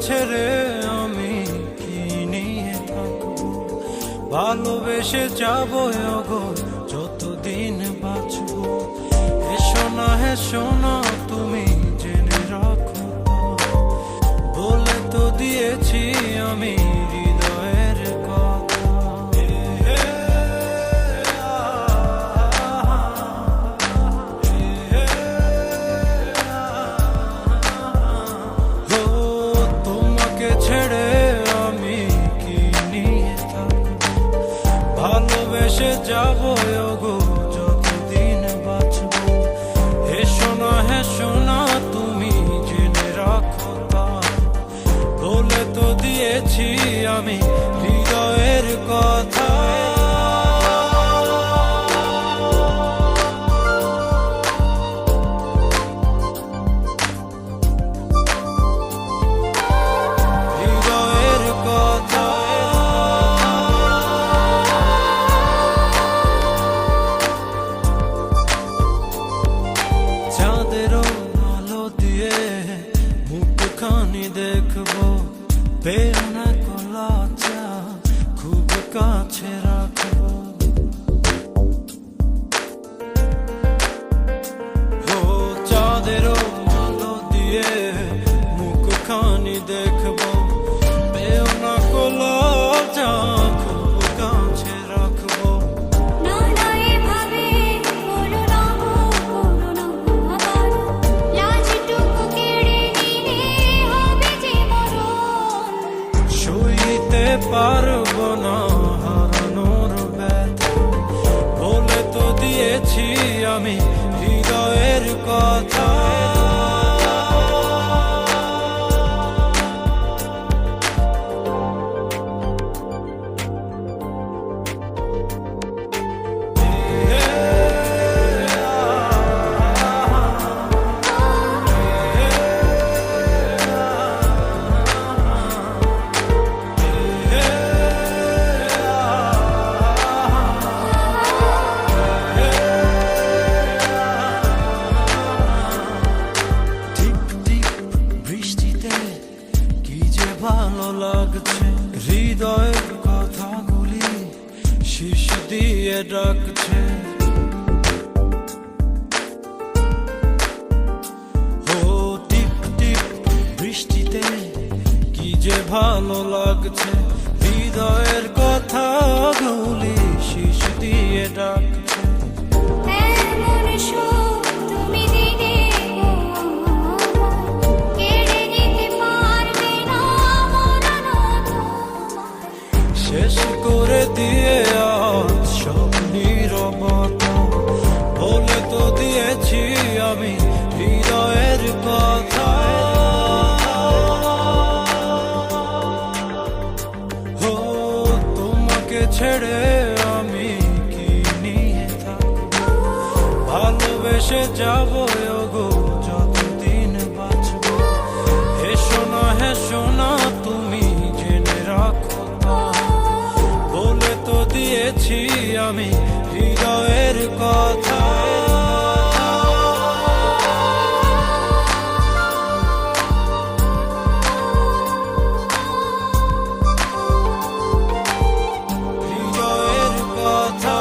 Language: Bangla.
ছেড়ে আমি কি নিয়ে থাকবো, ভালোবেসে যাবো ওগো যতদিন বাঁচবো। এসো না হেসো না তুমি জেনে রাখো, বলে তো দিয়েছি আমি হৃদয়ের কথা। ও তোমাকে ছেড়ে আমি কি নিয়ে থাকবো, ভালোবেসে যাবো ওগো যতদিন বাঁচবো। হেসো না তুমি জেনে রাখো তা, বলে তো দিয়েছি আমি হৃদয়ের কথা। হৃদয়ের কথা। চাঁদেরও আলো দিয়ে মুখখানি দেখবো, পেও না কলাচা খুব কাছে রাখবো। ও চাঁদেরও আলো দিয়ে মুখখানি দেখবো, পেও না কলাচা খুব কাছে রাখবো। সইতে পারবো না হারানোর ব্যথা, বলে তো দিয়েছি আমি হৃদয়ের কথা। ভালো লাগছে হৃদয়ের কথাগুলি শীষ দিয়ে ডাকছে। ও টিপ টিপ বৃষ্টিতে কি যে ভালো লাগছে, হৃদয়ের কথাগুলি শীষ দিয়ে ডাকছে। শেষ করে দিয়ে আজ সব নীরবতা, বলে তো দিয়েছি আমি হৃদয়ের কথা। ও তোমাকে ছেড়ে আমি কি নিয়ে থাকবো, ভালোবেসে যাবো ওগো যতদিন বাঁচবো। হেসো না তুমি জেনে রাখো, বলে তো দিয়েছি আমি হৃদয়ের কথা। হৃদয়ের কথা।